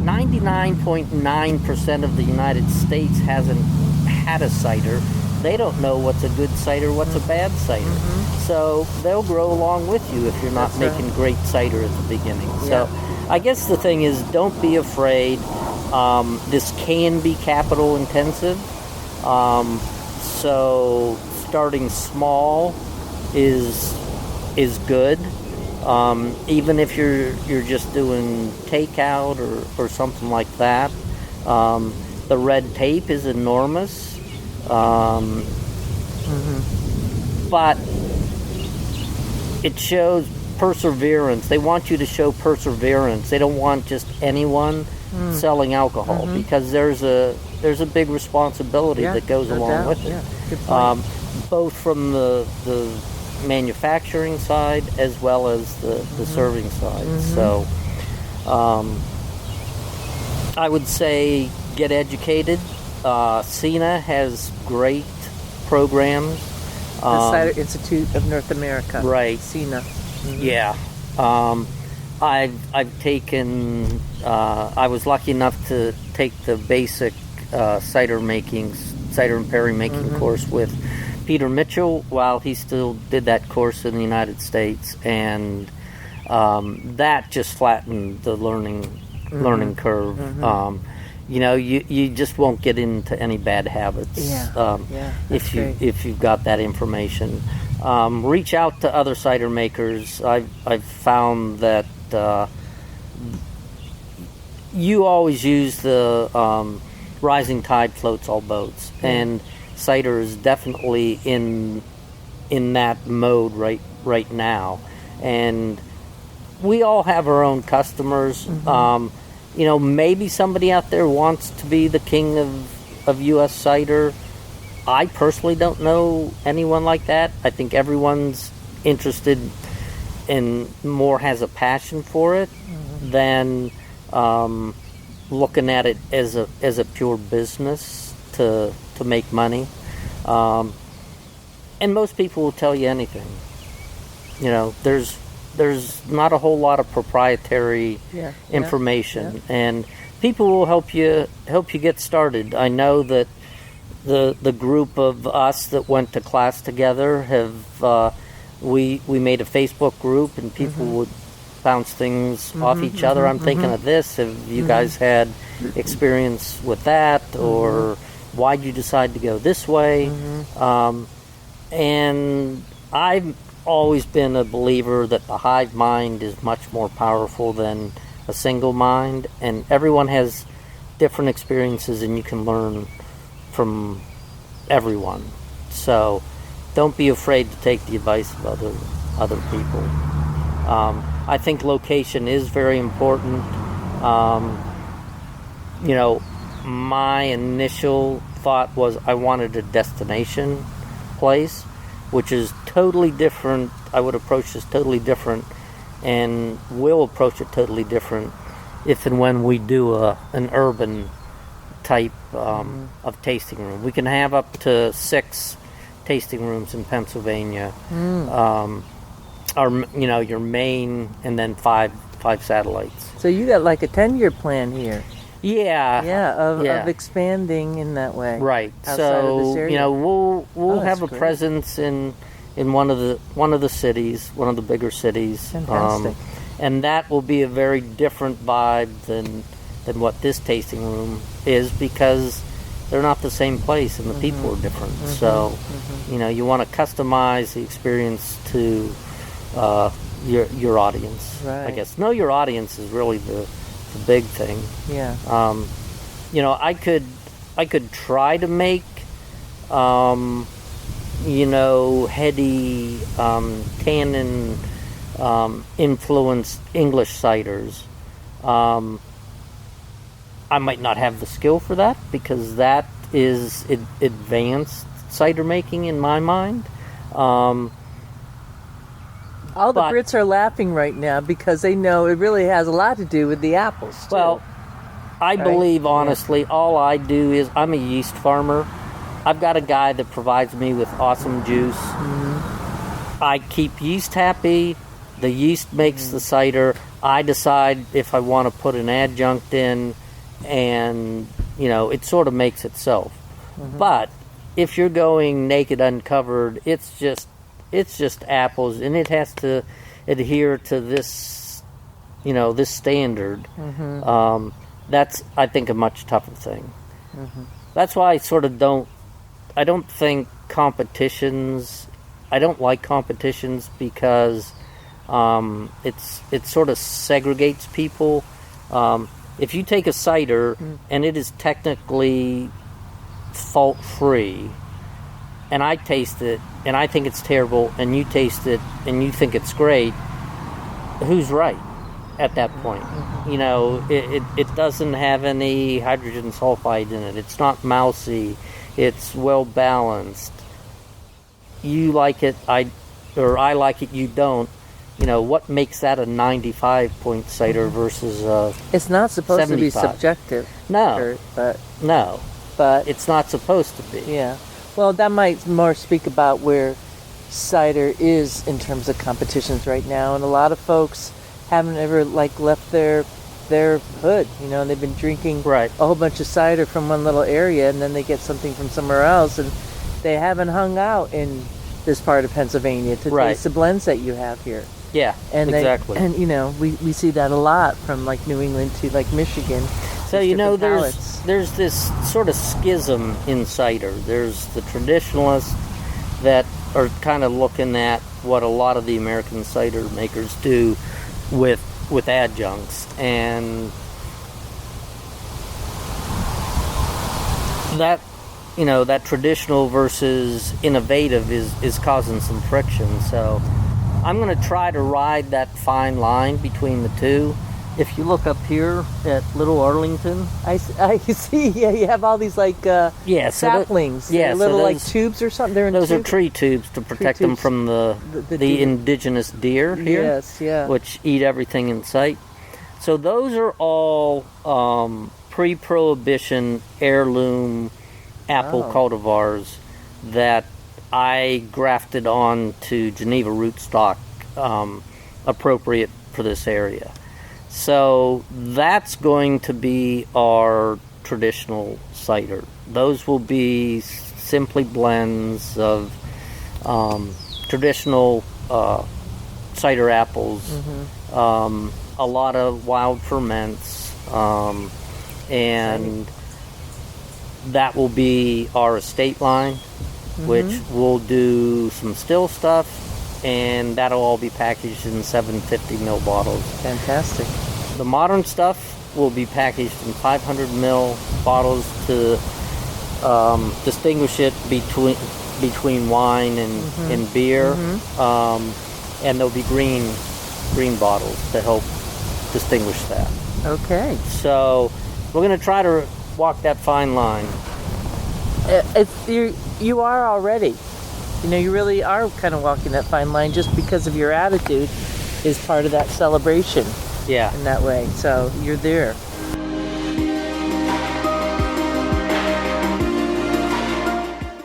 99.9% of the United States hasn't had a cider. They don't know what's a good cider, what's a bad cider. So they'll grow along with you if you're not making great cider at the beginning. So I guess the thing is, don't be afraid. This can be capital intensive. So starting small is good. Even if you're just doing takeout or something like that. The red tape is enormous. But it shows perseverance. They want you to show perseverance. They don't want just anyone selling alcohol because there's a big responsibility that goes along with it. Good point. Both from the manufacturing side as well as the serving side. So I would say get educated. CINA has great programs. The Cider Institute of North America. Right. CINA. Yeah. I've taken. I was lucky enough to take the basic cider and perry making course with Peter Mitchell while he still did that course in the United States, and that just flattened the learning curve. You just won't get into any bad habits if you've got that information. Reach out to other cider makers. I've found that you always use the rising tide floats all boats, and cider is definitely in that mode right now. And we all have our own customers. Maybe somebody out there wants to be the king of U.S. cider. I personally don't know anyone like that. I think everyone's interested and more has a passion for it than looking at it as a pure business to make money. And most people will tell you anything. There's not a whole lot of proprietary information, and people will help you get started. I know that the group of us that went to class together have we made a Facebook group, and people would bounce things off each other. I'm thinking of this. Have you guys had experience with that, or why'd you decide to go this way? And I've always been a believer that the hive mind is much more powerful than a single mind, and everyone has different experiences, and you can learn from everyone. So don't be afraid to take the advice of other people. I think location is very important. My initial thought was I wanted a destination place, which is totally different. I would approach this totally different, and will approach it totally different if and when we do an urban type of tasting room. We can have up to 6 tasting rooms in Pennsylvania. Your main, and then 5 satellites. So you got like a 10-year plan here. Of expanding in that way. Right. So of this area? We'll have a presence in one of the cities, one of the bigger cities. Fantastic. And that will be a very different vibe than what this tasting room is, because they're not the same place and the people are different. So, you want to customize the experience to your audience. Right. I guess know your audience is really the big thing. Yeah. I could try to make heady tannin influenced English ciders. I might not have the skill for that, because that is advanced cider making in my mind. All the Brits are laughing right now because they know it really has a lot to do with the apples, too. Well, I believe, honestly, all I do is I'm a yeast farmer. I've got a guy that provides me with awesome juice. I keep yeast happy. The yeast makes the cider. I decide if I want to put an adjunct in, and, it sort of makes itself. But if you're going naked, uncovered, it's just apples, and it has to adhere to this, this standard. That's, I think, a much tougher thing. That's why I don't think competitions, I don't like competitions, because it sort of segregates people. If you take a cider and it is technically fault-free, and I taste it, and I think it's terrible, and you taste it, and you think it's great, who's right at that point? It doesn't have any hydrogen sulfide in it. It's not mousy. It's well-balanced. You like it, I like it, you don't. What makes that a 95-point cider versus a It's not supposed 75? to be subjective. No. Kurt, No. but It's not supposed to be. yeah. Well, that might more speak about where cider is in terms of competitions right now, and a lot of folks haven't ever left their their hood, and they've been drinking Right. a whole bunch of cider from one little area, and then they get something from somewhere else, and they haven't hung out in this part of Pennsylvania to Right. taste the blends that you have here. Yeah, And exactly. we see that a lot from like New England to like Michigan. So different palates. there's this sort of schism in cider. There's the traditionalists that are kind of looking at what a lot of the American cider makers do with adjuncts, and that that traditional versus innovative is causing some friction. So I'm going to try to ride that fine line between the two. If you look up here at Little Arlington, I see. Yeah, you have all these like saplings. Yeah, They're little so like tubes or something. They're in those are tubes. tree tubes to protect them tubes. from the deer. indigenous deer here, Yes, yeah. which eat everything in sight. So those are all pre-prohibition heirloom apple cultivars that I grafted on to Geneva rootstock, appropriate for this area. So that's going to be our traditional cider. Those will be simply blends of traditional cider apples, a lot of wild ferments, and that will be our estate line, which will do some still stuff, and that'll all be packaged in 750 ml bottles. Fantastic. The modern stuff will be packaged in 500 ml bottles to distinguish it between wine and beer, and there'll be green bottles to help distinguish that. Okay. So we're going to try to walk that fine line. You are already. You really are kind of walking that fine line just because of your attitude is part of that celebration Yeah. in that way. So you're there.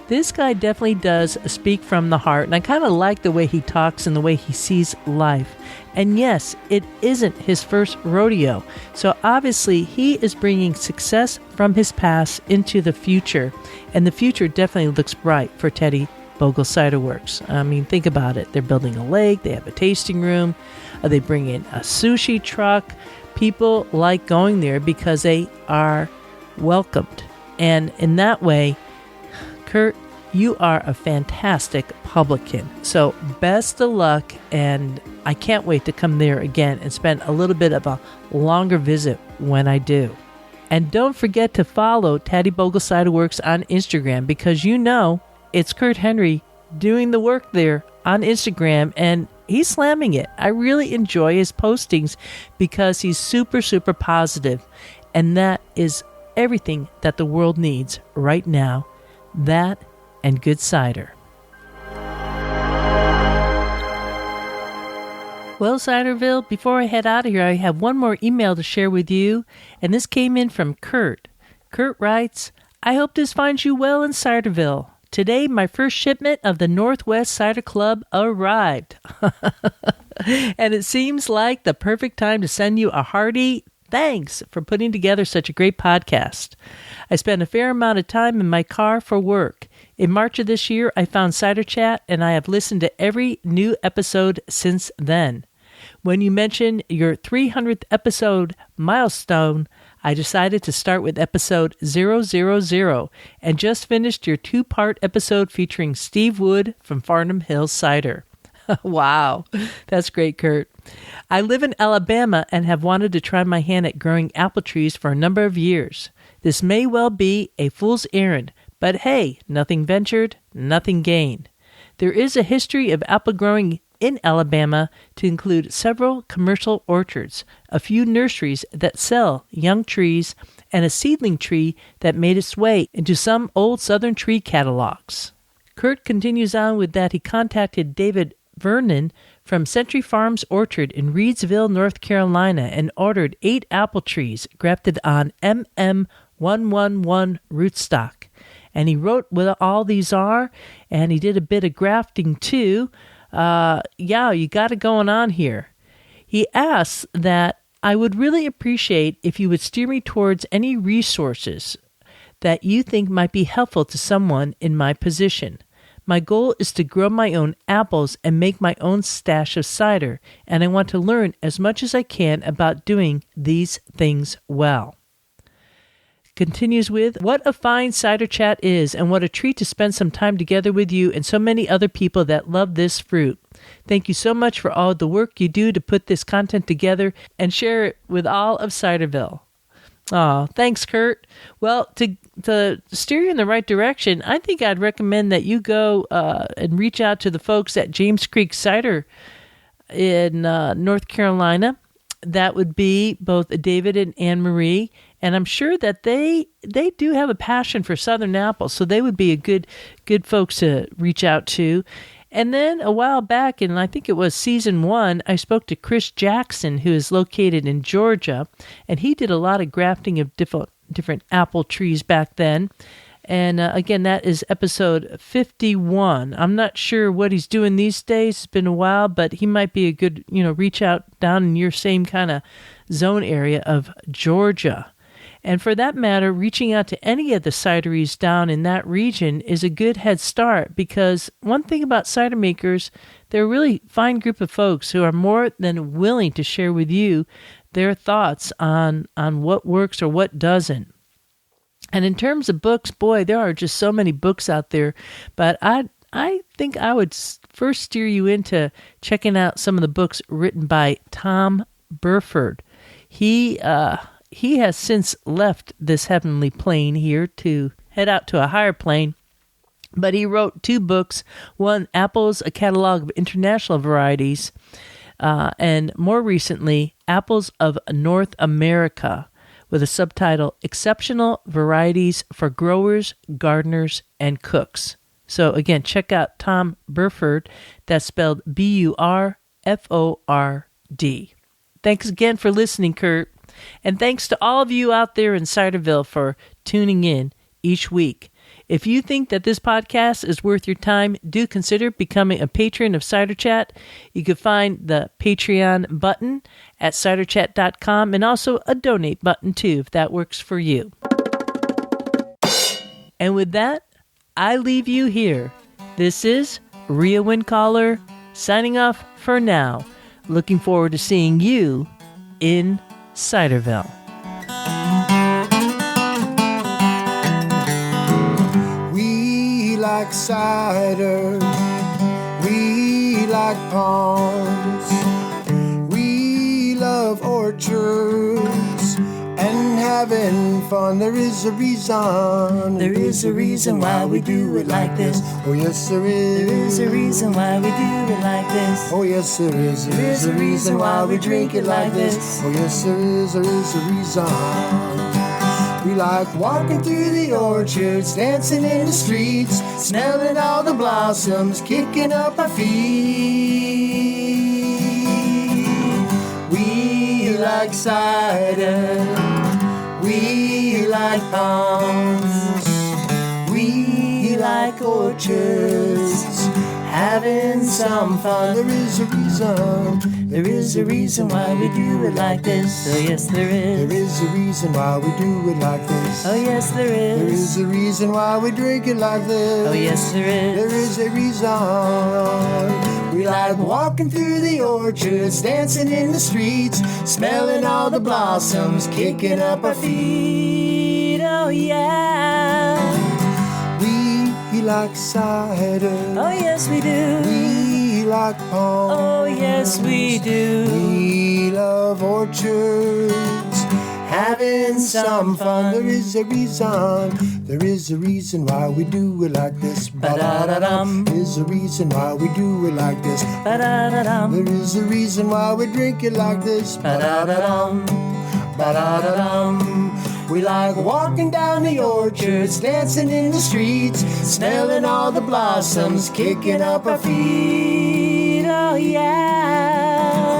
This guy definitely does speak from the heart, and I kind of like the way he talks and the way he sees life. And yes, it isn't his first rodeo, so obviously he is bringing success from his past into the future, and the future definitely looks bright for Tattiebogle Ciderworks. I mean, think about it. They're building a lake, they have a tasting room, they bring in a sushi truck. People like going there because they are welcomed, and in that way, Curt, you are a fantastic publican. So best of luck, and I can't wait to come there again and spend a little bit of a longer visit when I do. And don't forget to follow Tattiebogle Ciderworks on Instagram, because it's Curt Henry doing the work there on Instagram, and he's slamming it. I really enjoy his postings because he's super, super positive, and that is everything that the world needs right now. That and good cider. Well, Ciderville, before I head out of here, I have one more email to share with you, and this came in from Curt. Curt writes, I hope this finds you well in Ciderville. Today, my first shipment of the Northwest Cider Club arrived. And it seems like the perfect time to send you a hearty thanks for putting together such a great podcast. I spent a fair amount of time in my car for work. In March of this year, I found Cider Chat, and I have listened to every new episode since then. When you mentioned your 300th episode milestone, I decided to start with episode 000 and just finished your 2-part episode featuring Steve Wood from Farnham Hills Cider. Wow, that's great, Curt. I live in Alabama and have wanted to try my hand at growing apple trees for a number of years. This may well be a fool's errand, but hey, nothing ventured, nothing gained. There is a history of apple growing in Alabama to include several commercial orchards, a few nurseries that sell young trees, and a seedling tree that made its way into some old southern tree catalogs. Curt continues on with that he contacted David Vernon from Century Farms Orchard in Reidsville, North Carolina, and ordered 8 apple trees grafted on MM111 rootstock. And he wrote what all these are, and he did a bit of grafting too. You got it going on here. He asks that I would really appreciate if you would steer me towards any resources that you think might be helpful to someone in my position. My goal is to grow my own apples and make my own stash of cider, and I want to learn as much as I can about doing these things well. Continues with, what a fine cider chat is, and what a treat to spend some time together with you and so many other people that love this fruit. Thank you so much for all the work you do to put this content together and share it with all of Ciderville. Oh, thanks, Curt. Well, to steer you in the right direction, I think I'd recommend that you go and reach out to the folks at James Creek Cider in North Carolina. That would be both David and Anne Marie, and I'm sure that they do have a passion for Southern apples, so they would be a good folks to reach out to. And then a while back, and I think it was season 1, I spoke to Chris Jackson, who is located in Georgia, and he did a lot of grafting of different apple trees back then. And again, that is episode 51. I'm not sure what he's doing these days. It's been a while, but he might be a good, reach out down in your same kind of zone area of Georgia. And for that matter, reaching out to any of the cideries down in that region is a good head start, because one thing about cider makers, they're a really fine group of folks who are more than willing to share with you their thoughts on what works or what doesn't. And in terms of books, boy, there are just so many books out there, but I think I would first steer you into checking out some of the books written by Tom Burford. He has since left this heavenly plane here to head out to a higher plane, but he wrote 2 books. One, Apples, a Catalog of International Varieties, and more recently, Apples of North America, with a subtitle, Exceptional Varieties for Growers, Gardeners, and Cooks. So again, check out Tom Burford. That's spelled Burford. Thanks again for listening, Curt. And thanks to all of you out there in Ciderville for tuning in each week. If you think that this podcast is worth your time, do consider becoming a patron of Cider Chat. You can find the Patreon button at ciderchat.com, and also a donate button too, if that works for you. And with that, I leave you here. This is Rhea Windcaller signing off for now. Looking forward to seeing you in Ciderville. We like cider, we like palms, we love orchards and having fun. There is a reason why we do it like this. Oh yes there is. There is a reason why we do it like this. Oh yes there is. There is a reason why we drink it like this. Oh yes there is a reason. We like walking through the orchards, dancing in the streets, smelling all the blossoms, kicking up our feet. We like cider, we like palms, we like orchards, having some fun. There is a reason why we do it like this. Oh yes there is. There is a reason why we do it like this. Oh yes there is. There is a reason why we drink it like this. Oh yes there is. There is a reason. We like walking through the orchards, dancing in the streets, smelling all the blossoms, kicking up our feet. Oh yeah. We like cider. Oh yes we do. We like palms. Oh yes we do. We love orchards, having some fun. There is a reason why we do it like this. Ba-da-da-dum. There is a reason why we do it like this. Ba-da-da-dum. There is a reason why we drink it like this. Ba-da-da-dum. Ba-da-da-dum. We like walking down the orchards, dancing in the streets, smelling all the blossoms, kicking up our feet. Oh yeah.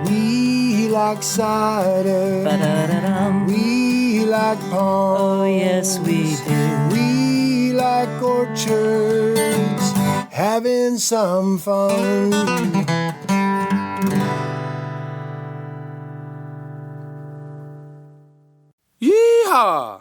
We like cider. Ba-da-da-dum. We like palms. Oh yes we do. We like orchards, having some fun. Yeehaw!